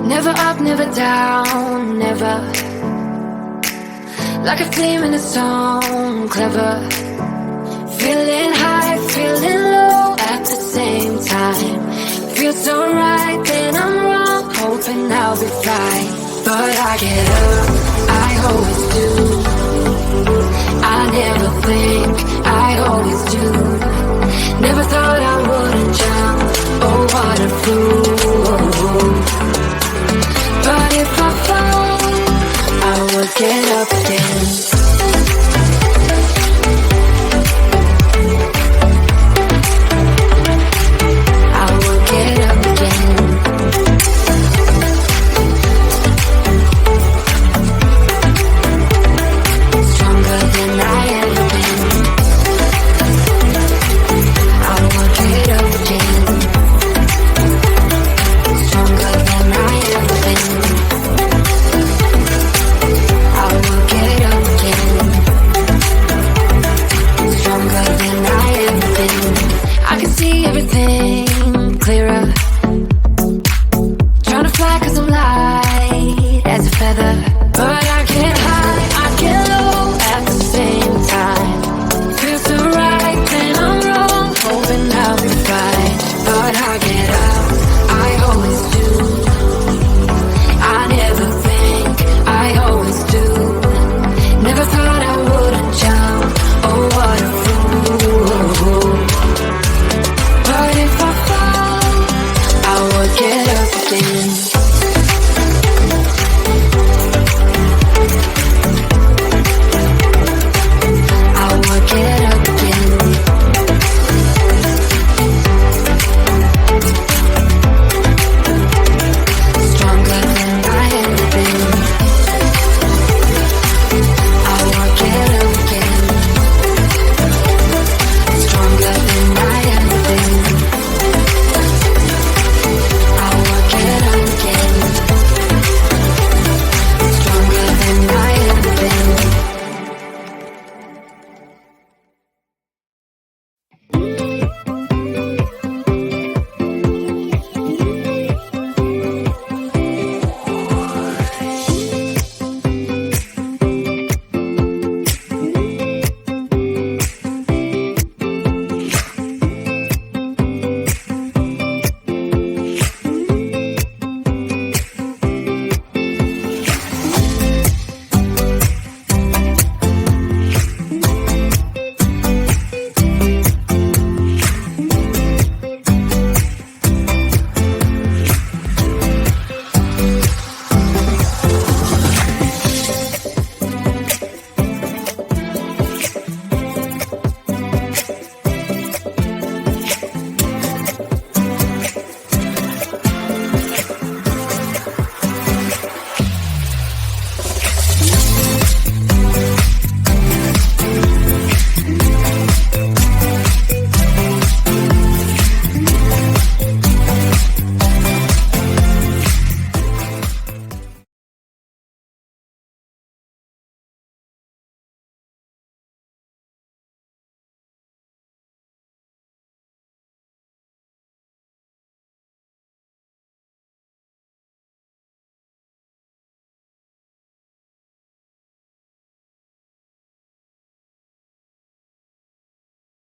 Never up, never down, never. Like a theme in a song, clever. Feeling high, feeling low at the same time. Feels so right, then I'm wrong, hoping I'll be fine. But I get up, I always do. I never think, I always do. Never thought I wouldn't jump, oh what a fool. But if I fall, I will get up again. I will get up again. Stronger than I ever been. I will get up again. Stronger than I ever been. I will get up again. Stronger than I ever been. I can see everything